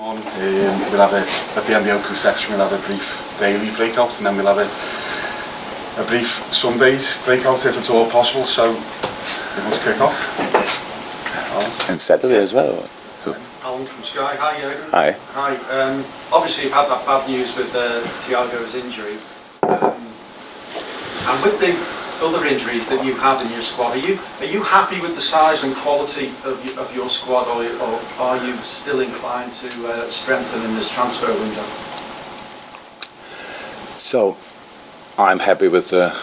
We'll have a BeanymanSports section, we'll have a brief daily breakout, and then we'll have a brief Sundays breakout if it's all possible. So let's kick off. And Saturday as well. So. Alan from Sky. Hi, Jurgen. Hi. Hi. Obviously, you've had that bad news with Thiago's injury, and with the other injuries that you have in your squad, are you happy with the size and quality of your squad, or are you still inclined to strengthen in this transfer window? So, I'm happy with the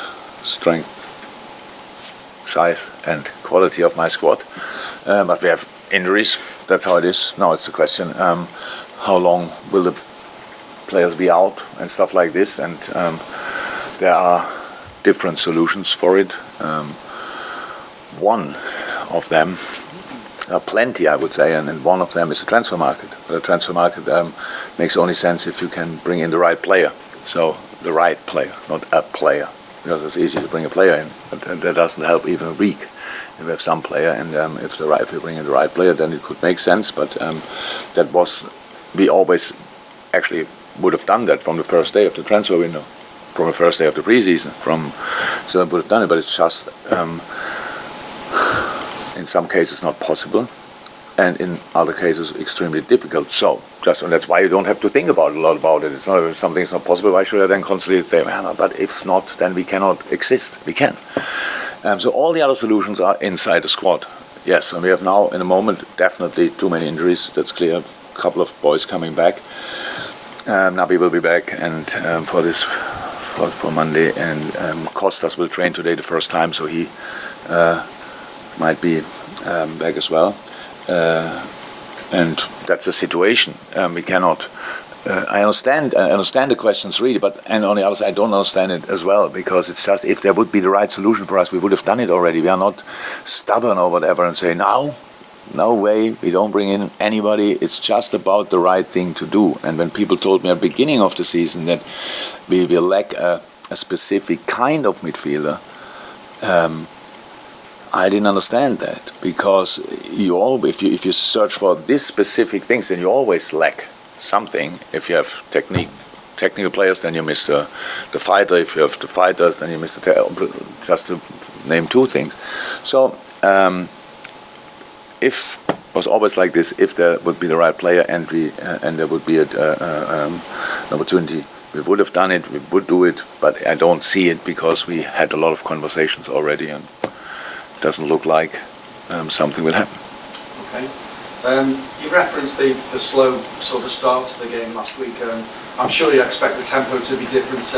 strength, size and quality of my squad, but we have injuries. That's how it is. Now it's the question, how long will the players be out and stuff like this, and there are different solutions for it. One of them, plenty I would say, and one of them is the transfer market. The transfer market makes only sense if you can bring in the right player. So the right player, not a player, because it's easy to bring a player in, but that doesn't help even a week. If we have some player, and if you bring in the right player, then it could make sense. But we always actually would have done that from the first day of the transfer window, from the first day of the preseason. So I would have done it, but it's just in some cases not possible, and in other cases extremely difficult. So and that's why you don't have to think a lot about it. It's not, if something's not possible, why should I then constantly say, but if not, then we cannot exist. We can. So all the other solutions are inside the squad. Yes, and we have now, in the moment, definitely too many injuries. That's clear. A couple of boys coming back. Nabi will be back, and for Monday, and Costas will train today the first time, so he might be back as well. And that's the situation. We cannot. I understand the questions really, and on the other side, I don't understand it as well, because it's just, if there would be the right solution for us, we would have done it already. We are not stubborn or whatever and say no way, we don't bring in anybody. It's just about the right thing to do. And when people told me at the beginning of the season that we will lack a specific kind of midfielder, I didn't understand that, because if you search for these specific things, then you always lack something. If you have technical players, then you miss the fighter. If you have the fighters, then you miss just to name two things. So if it was always like this, if there would be the right player and there would be an opportunity, we would have done it, we would do it, but I don't see it, because we had a lot of conversations already, and it doesn't look like something will happen. Okay. You referenced the slow sort of start to the game last week. I'm sure you expect the tempo to be different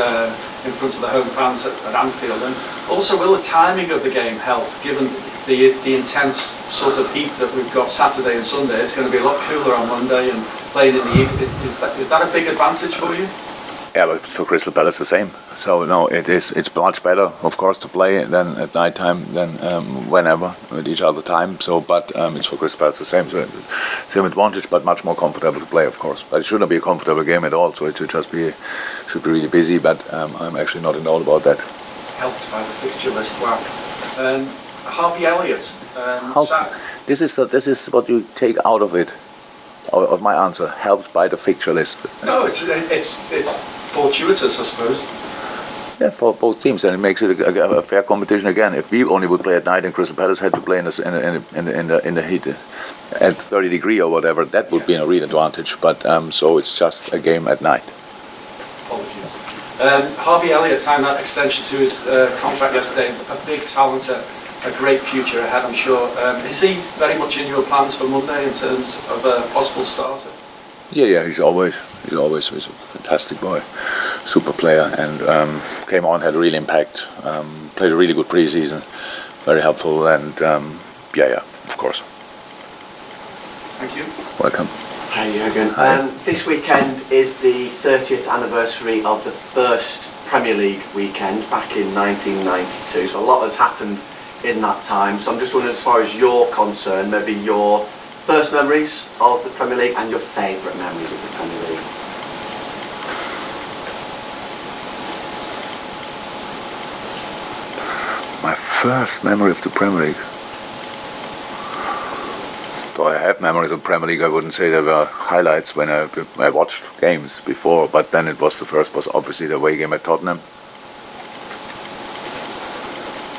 in front of the home fans at Anfield, and also will the timing of the game help, given the intense sort of heat that we've got Saturday and Sunday? It's going to be a lot cooler on Monday, and playing in the evening, is that a big advantage for you? Yeah, but for Crystal Palace the same. So no, it's much better, of course, to play than at night time than whenever at each other time. So, but it's for Crystal Palace the same. So, same advantage, but much more comfortable to play, of course. But it shouldn't be a comfortable game at all. So it should be really busy. But I'm actually not in doubt about that. Helped by the fixture list. Wow. Harvey Elliott. This is what you take out of it. Of my answer, helped by the fixture list. No, it's fortuitous, I suppose. Yeah, for both teams, and it makes it a fair competition again. If we only would play at night and Crystal Palace had to play in the heat at 30 degrees or whatever, that would be a real advantage. But so it's just a game at night. Apologies. Harvey Elliott signed that extension to his contract yesterday. A big talent, a great future ahead, I'm sure. Is he very much in your plans for Monday in terms of a possible starter? Yeah, he's always a fantastic boy, super player, and came on, had a real impact, played a really good pre-season, very helpful, and of course. Thank you. Welcome. Hi, Jurgen. Hi. This weekend is the 30th anniversary of the first Premier League weekend back in 1992, so a lot has happened in that time. So I'm just wondering, as far as you're concerned, maybe your first memories of the Premier League and your favourite memories of the Premier League. My first memory of the Premier League. I have memories of Premier League. I wouldn't say there were highlights when I watched games before, but then the first was obviously the away game at Tottenham.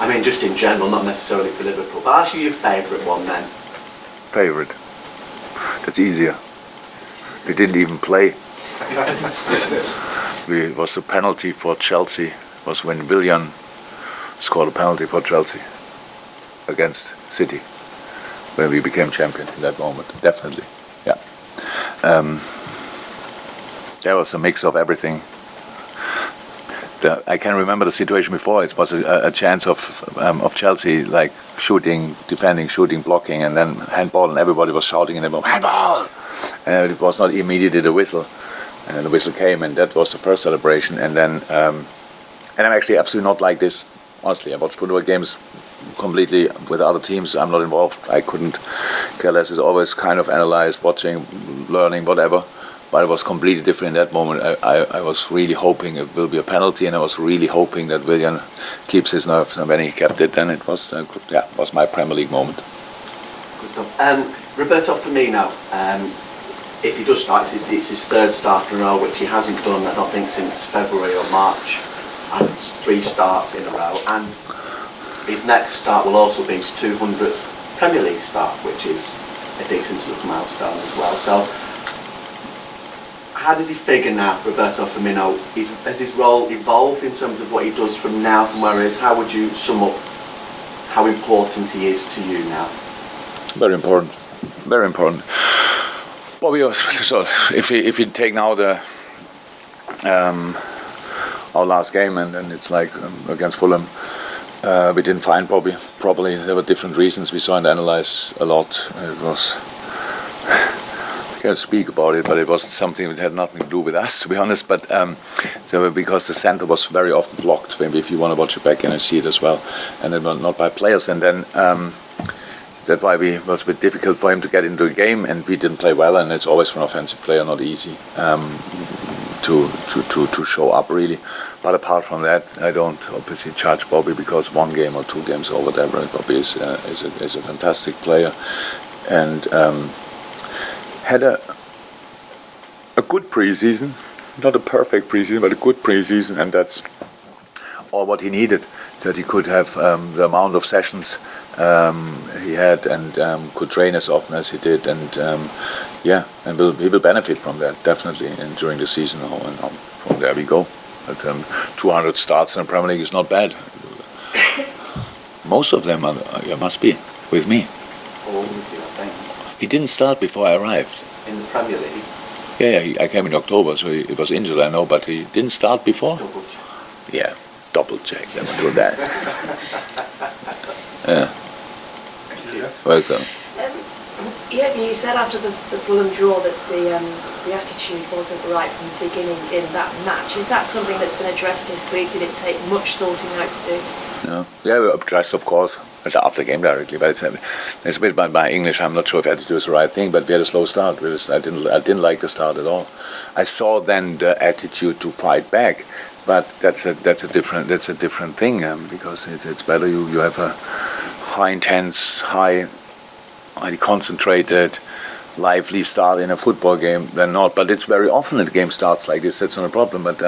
I mean, just in general, not necessarily for Liverpool, but actually your favourite one then? Favourite? That's easier. We didn't even play. It was a penalty for Chelsea. It was when Willian scored a penalty for Chelsea against City, when we became champion in that moment. Definitely, yeah. There was a mix of everything. I can remember the situation before. It was a chance of Chelsea, like shooting, defending, shooting, blocking, and then handball, and everybody was shouting in the moment, handball! And it was not immediately the whistle. And the whistle came, and that was the first celebration. And then, and I'm actually absolutely not like this. Honestly, I watch football games completely with other teams. I'm not involved. I couldn't care less. It's always kind of analyzed, watching, learning, whatever. But it was completely different in that moment. I was really hoping it will be a penalty, and I was really hoping that Willian keeps his nerves. And when he kept it, then it was it was my Premier League moment. Good stuff. Roberto Firmino, if he does start, it's his third start in a row, which he hasn't done, I don't think, since February or March. And it's 3 starts in a row. And his next start will also be his 200th Premier League start, which is a decent enough milestone as well. So, how does he figure now, Roberto Firmino? Has his role evolved in terms of what he does from now, from where he is? How would you sum up how important he is to you now? Very important. Very important. Well, so if we take now our last game, and then it's like against Fulham, we didn't find probably there were different reasons. We saw and analyzed a lot. It was, I can't speak about it, but it was something that had nothing to do with us, to be honest. But because the center was very often blocked. Maybe if you want to watch it back, and I see it as well, and it was not by players. And then that's why it was a bit difficult for him to get into the game, and we didn't play well. And it's always for an offensive player not easy to show up really. But apart from that, I don't obviously judge Bobby because 1 game or 2 games or whatever. Bobby is a fantastic player, and had a good preseason, not a perfect preseason, but a good preseason, and that's all what he needed. That he could have the amount of sessions he had, and could train as often as he did, and and he will benefit from that definitely, and during the season, and from there we go. But 200 starts in the Premier League is not bad. Most of them must be with me. All with you, I think. He didn't start before I arrived. In the Premier League? Yeah, I came in October, so he was injured, I know, but he didn't start before. Double check. Yeah, double check, never do that. Yeah. Welcome. You said after the Fulham draw that the attitude wasn't right from the beginning in that match. Is that something that's been addressed this week? Did it take much sorting out to do? No. Yeah, we addressed, of course, after the game directly. But it's a bit by English. I'm not sure if attitude is the right thing, but we had a slow start. I didn't like the start at all. I saw then the attitude to fight back, but that's a different thing because it's better you have a high intense, highly concentrated, lively start in a football game than not. But it's very often that the game starts like this. That's not a problem. But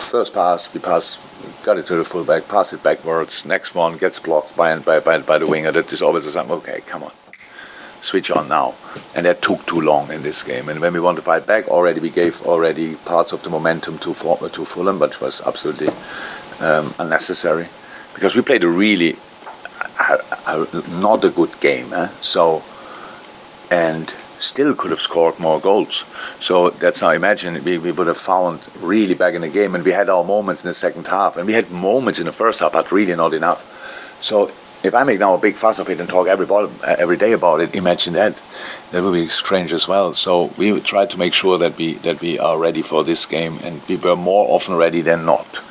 first pass, we got it to the fullback, pass it backwards. Next one gets blocked by the winger. That is always the same. Okay, come on, switch on now. And that took too long in this game. And when we want to fight back, we gave parts of the momentum to Fulham, but it was absolutely unnecessary because we played a really not a good game. So, and still could have scored more goals. So that's now, imagine we would have found really back in the game, and we had our moments in the second half, and we had moments in the first half, but really not enough. So if I make now a big fuss of it and talk every day about it, imagine that would be strange as well. So we tried to make sure that we are ready for this game, and we were more often ready than not,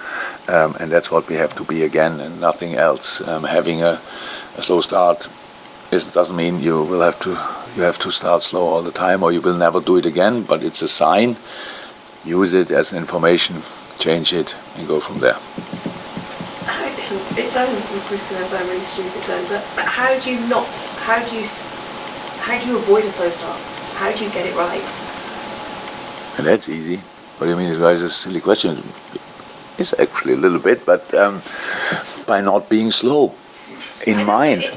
and that's what we have to be again, and nothing else. Having a slow start doesn't mean you have to start slow all the time, or you will never do it again. But it's a sign. Use it as information, change it, and go from there. its own, Cristiano's own really stupid then. But how do you avoid a slow start? How do you get it right? And that's easy. What do you mean? It's a silly question. It's actually a little bit, but by not being slow in mind.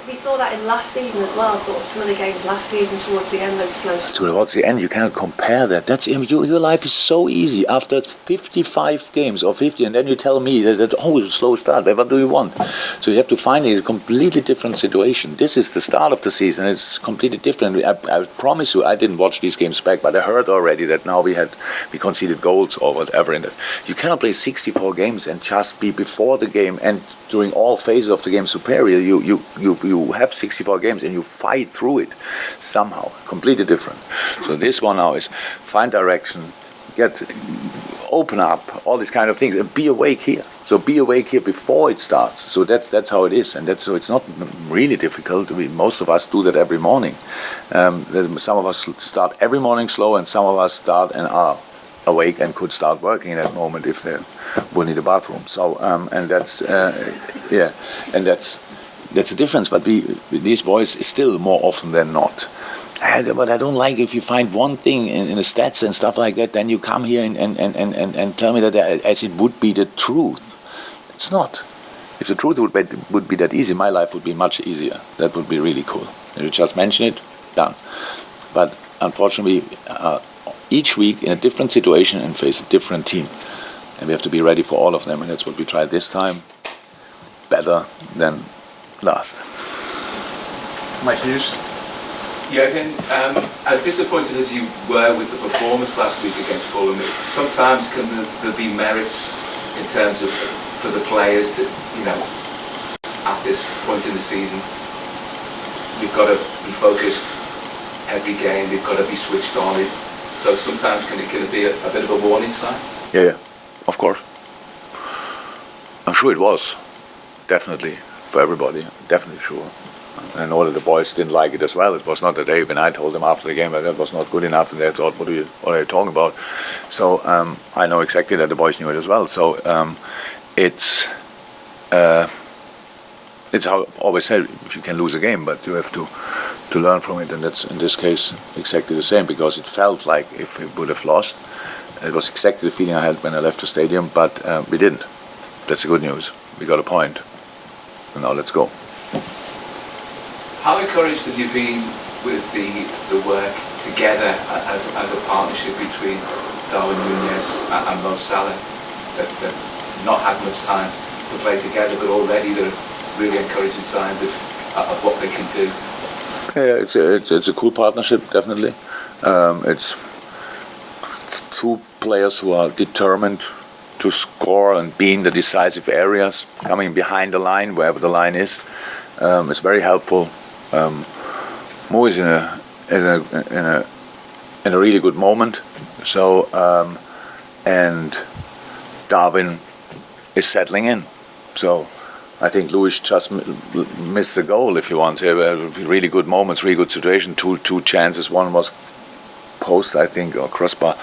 We saw that in last season as well, sort of some of the games last season towards the end, those slow starts. Towards the end, you cannot compare that. That's your life is so easy after 55 games or 50, and then you tell me that it's a slow start. What do you want? So you have to find a completely different situation. This is the start of the season. It's completely different. I promise you, I didn't watch these games back, but I heard already that now we conceded goals or whatever in it. You cannot play 64 games and just be before the game and during all phases of the game superior. You have 64 games and you fight through it somehow, completely different. So this one now is find direction, open up, all these kind of things, and be awake here. So be awake here before it starts. So that's how it is, and so it's not really difficult. Most of us do that every morning. Some of us start every morning slow, and some of us start and are awake and could start working in that moment if they would need a bathroom. So and that's and that's a difference. But these boys still more often than not. But I don't like if you find one thing in the stats and stuff like that, then you come here and tell me that as it would be the truth. It's not. If the truth would be that easy, my life would be much easier. That would be really cool. You just mention it, done. But unfortunately, each week in a different situation and face a different team. And we have to be ready for all of them, and that's what we tried this time. Better than last. Mike Hughes. Jurgen, as disappointed as you were with the performance last week against Fulham, sometimes can there be merits in terms of for the players to, at this point in the season, we've got to be focused every game, we've got to be switched on. So sometimes can it be a bit of a warning sign? Yeah, of course. I'm sure it was, definitely, for everybody, definitely sure. I know that the boys didn't like it as well. It was not the day when I told them after the game that was not good enough, and they thought, what are you talking about? So I know exactly that the boys knew it as well. So it's how I always said, you can lose a game, but you have to learn from it, and that's in this case exactly the same, because it felt like if we would have lost, it was exactly the feeling I had when I left the stadium, but we didn't. That's the good news. We got a point. And now let's go. How encouraged have you been with the work together as a partnership between Darwin Nunez and Mo Salah? They've not had much time to play together, but already there are really encouraging signs of what they can do. Yeah, it's a cool partnership, definitely. It's two players who are determined to score and be in the decisive areas, coming behind the line, wherever the line is. It's very helpful. Mo is in a really good moment. So and Darwin is settling in. So I think Luis just missed the goal, if you want. Really good moments, really good situation. Two chances. One was post, I think, or crossbar,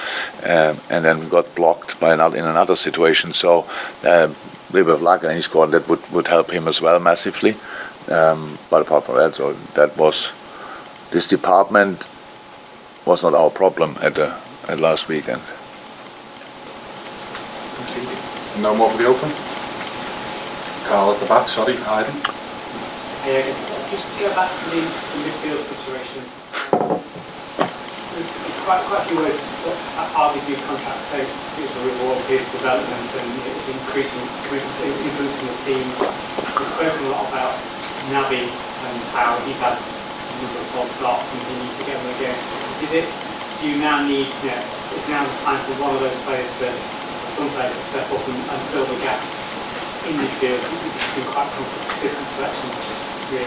and then got blocked by in another situation. So a little bit of luck, and he scored. That would help him as well massively. But apart from that, so this department was not our problem at last weekend. No more for the open. Carl at the back, sorry, Harvey. Hey, just to go back to the midfield situation. There's quite a few ways that Harvey new contract say it's a reward for his development and it's increasing influencing the team. We've spoken a lot about Naby and how he's had a number of false starts and he needs to get them again. Do you now need, is now the time for one of those players some players to step up and fill the gap in midfield? It's been quite consistent selection, really.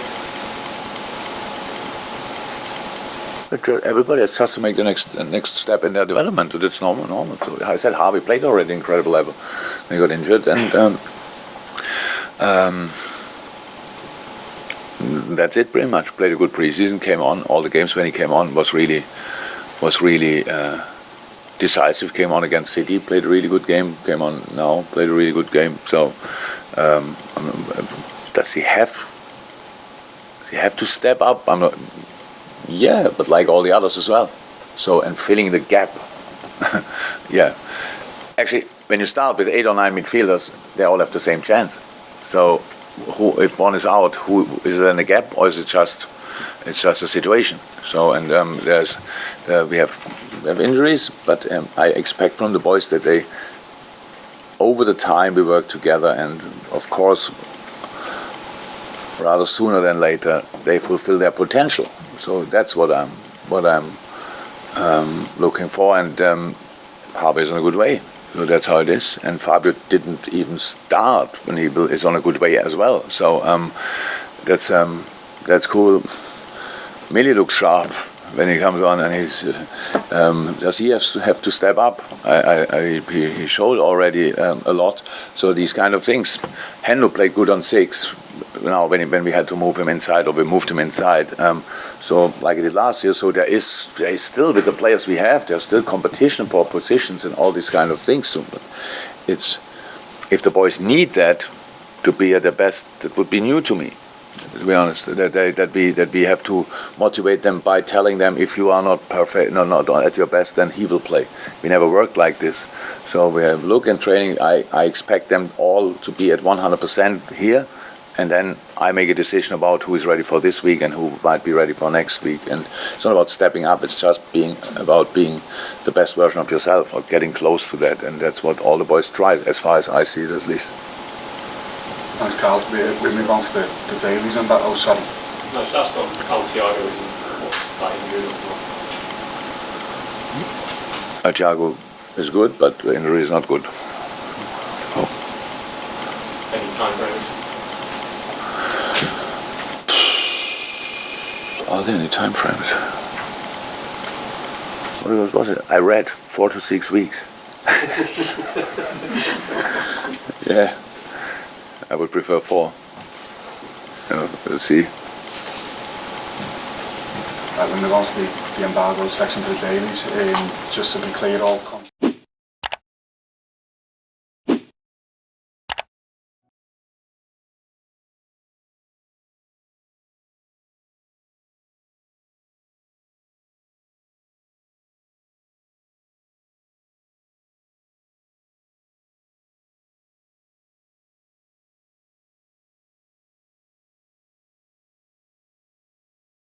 Everybody has just to make the next step in their development. It's normal. So I said Harvey played already incredible level. He got injured, and that's it pretty much. Played a good preseason, came on all the games when he came on was really decisive. Came on against City, played a really good game. Came on now, played a really good game. So does he have? He have to step up. I'm not. Yeah, but like all the others as well. So and filling the gap. Yeah. Actually, when you start with 8 or 9 midfielders, they all have the same chance. So, if one is out, who is there in a gap, or is it just a situation? So, and we have injuries, but I expect from the boys that they, over the time, we work together, and of course, rather sooner than later, they fulfill their potential. So that's what I'm looking for, and Harvey is in a good way. So that's how it is. And Fabio didn't even start when he is on a good way as well. So that's cool. Millie looks sharp when he comes on, and does he have to step up? He showed already a lot. So these kind of things. Hendo played good on 6. Now when we had to move him inside, or we moved him inside, so like it did last year. So there is still, with the players we have, there's still competition for positions and all these kind of things. So it's, if the boys need that to be at their best, that would be new to me, to be honest. That we have to motivate them by telling them, if you are not perfect, not at your best, then he will play. We never worked like this. So we have look and training. I expect them all to be at 100% here. And then I make a decision about who is ready for this week and who might be ready for next week. And it's not about stepping up, it's just about being the best version of yourself, or getting close to that. And that's what all the boys try, as far as I see it at least. Thanks, Carl. We move on to the dailies and that. Oh, sorry. No, just ask on how Thiago is and what's that injury looking like. Thiago is good, but the injury is not good. Oh. Any time frames? Are there any time frames? What was it? I read 4 to 6 weeks. Yeah, I would prefer 4. We'll see. Right, we move on to the embargo section for the dailies. Just to be clear, all